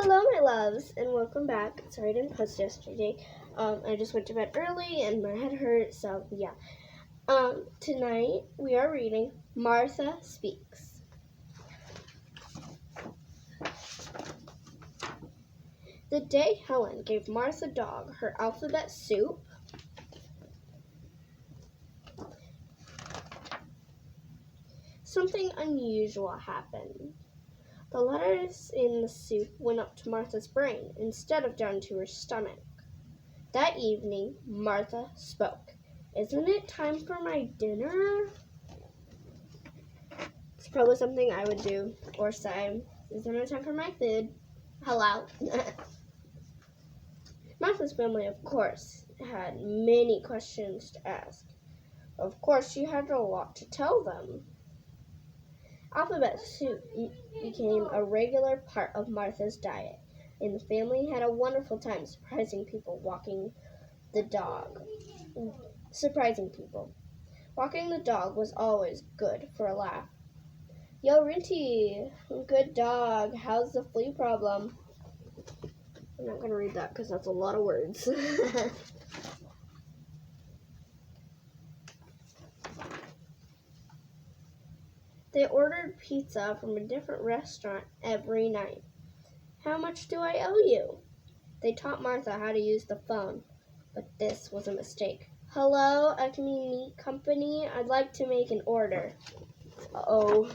Hello, my loves, and welcome back. Sorry I didn't post yesterday. I just went to bed early and my head hurt, so yeah. Tonight we are reading Martha Speaks. The day Helen gave Martha Dog her alphabet soup, something unusual happened. The letters in the soup went up to Martha's brain instead of down to her stomach. That evening, Martha spoke. "Isn't it time for my dinner?" It's probably something I would do or say. "Isn't it time for my food?" Hello. Martha's family, of course, had many questions to ask. Of course, she had a lot to tell them. Alphabet soup became a regular part of Martha's diet, and the family had a wonderful time surprising people. Walking the dog was always good for a laugh. "Yo, Rinty, good dog. How's the flea problem?" I'm not going to read that because that's a lot of words. They ordered pizza from a different restaurant every night. "How much do I owe you?" They taught Martha how to use the phone, but this was a mistake. "Hello, Acme Meat Company. I'd like to make an order." Uh-oh.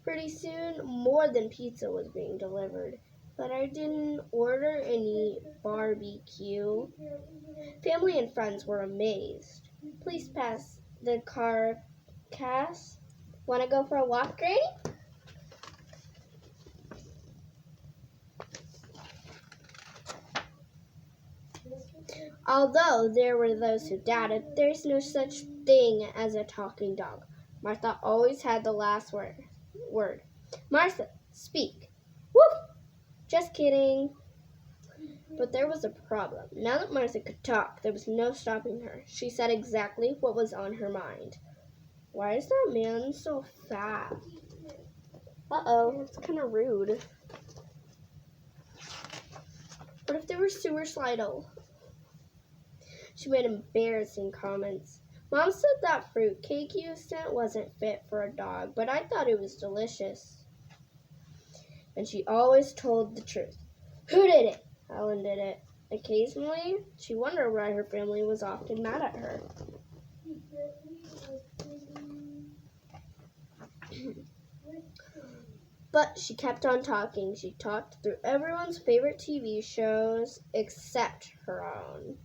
Pretty soon, more than pizza was being delivered. "But I didn't order any barbecue." Family and friends were amazed. "Please pass the carcass. Want to go for a walk, Granny?" Although there were those who doubted, there's no such thing as a talking dog. Martha always had the last word. "Martha, speak." "Woof! Just kidding." But there was a problem. Now that Martha could talk, there was no stopping her. She said exactly what was on her mind. "Why is that man so fat?" Uh-oh, that's kind of rude. What if they were suicidal? She made embarrassing comments. "Mom said that fruit cake you sent wasn't fit for a dog, but I thought it was delicious." And she always told the truth. Who did it? Helen did it. Occasionally, she wondered why her family was often mad at her. But she kept on talking. She talked through everyone's favorite TV shows except her own.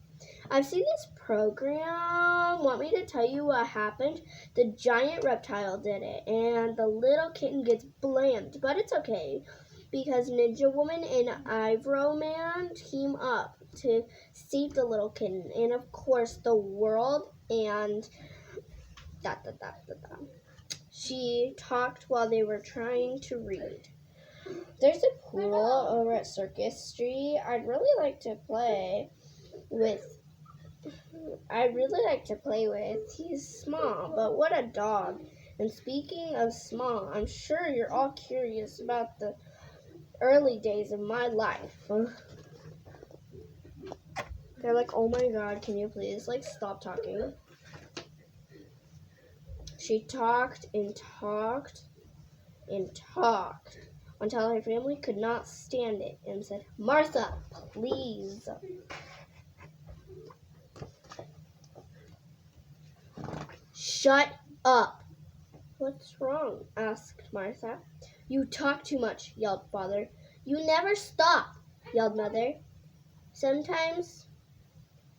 "I've seen this program. Want me to tell you what happened? The giant reptile did it, and the little kitten gets blamed. But it's okay, because Ninja Woman and Ivro Man team up to save the little kitten, and of course the world, and da-da-da-da-da." She talked while they were trying to read. "There's a pool over at Circus Street. I'd really like to play with. He's small, but what a dog. And speaking of small, I'm sure you're all curious about the early days of my life." They're like, "Oh my God, can you please stop talking?" She talked and talked and talked until her family could not stand it and said, "Martha, please." "Shut up." "What's wrong?" asked Martha. "You talk too much," yelled Father. "You never stop," yelled Mother. "Sometimes,"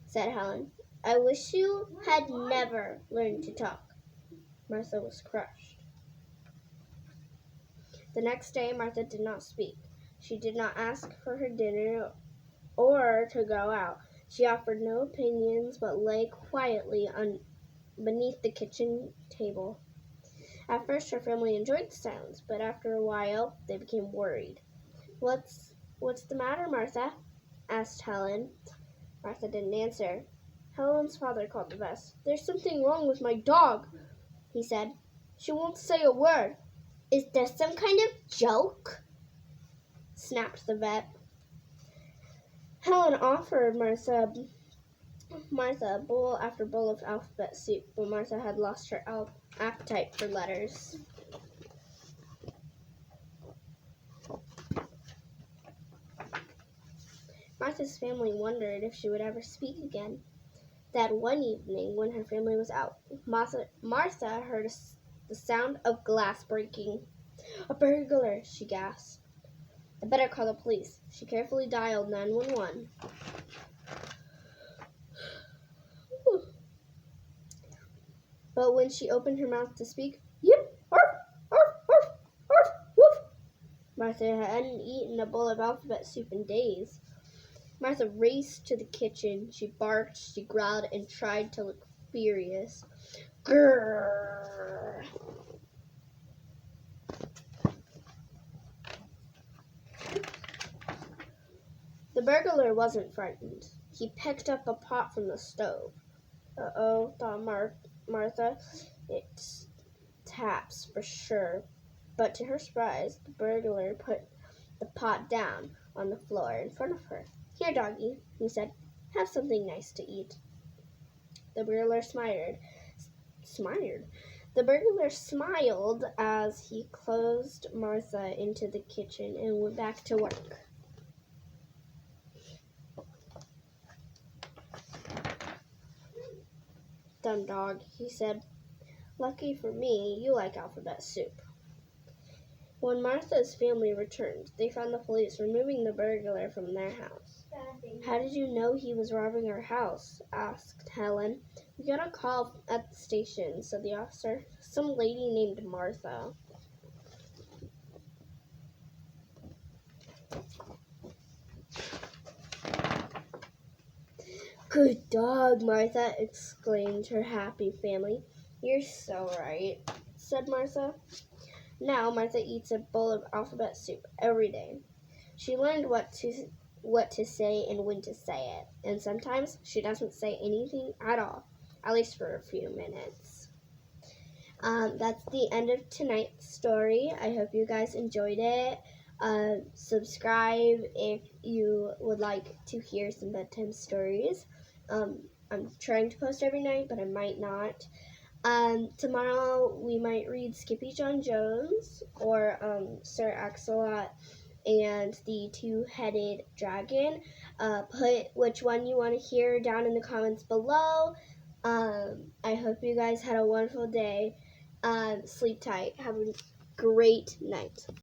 said Helen, "I wish you had never learned to talk." Martha was crushed. The next day, Martha did not speak. She did not ask for her dinner or to go out. She offered no opinions, but lay quietly beneath the kitchen table. At first, her family enjoyed the silence, but after a while, they became worried. What's the matter, Martha?" asked Helen. Martha didn't answer. Helen's father called the vet. "There's something wrong with my dog," he said. She won't say a word. Is this some kind of joke? Snapped the vet. Helen offered Martha bowl after bowl of alphabet soup, but Martha had lost her appetite for letters. Martha's family wondered if she would ever speak again. That one evening, when her family was out, Martha heard the sound of glass breaking. A burglar, she gasped. I better call the police. She carefully dialed 911. But when she opened her mouth to speak, yip, arf, arf, arf, arf, woof. Martha hadn't eaten a bowl of alphabet soup in days. Martha raced to the kitchen. She barked, she growled, and tried to look furious. Grrr. The burglar wasn't frightened. He picked up a pot from the stove. Uh-oh, thought Martha. It's taps for sure. But to her surprise, the burglar put the pot down on the floor in front of her. Here, doggy, he said. Have something nice to eat. The burglar smiled. The burglar smiled as he closed Martha into the kitchen and went back to work. Dumb dog, he said. Lucky for me, you like alphabet soup. When Martha's family returned, they found the police removing the burglar from their house. How did you know he was robbing our house? Asked Helen. We got a call at the station, said the officer. Some lady named Martha. Good dog, Martha, exclaimed her happy family. You're so right, said Martha. Now Martha eats a bowl of alphabet soup every day. She learned what to say and when to say it, and sometimes she doesn't say anything at all, at least for a few minutes. That's the end of tonight's story. I hope you guys enjoyed it. Subscribe if you would like to hear some bedtime stories. I'm trying to post every night, but I might not. Tomorrow we might read Skippy John Jones or Sir Axolot and the Two-Headed Dragon. Put which one you want to hear down in the comments below. I hope you guys had a wonderful day. Sleep tight. Have a great night.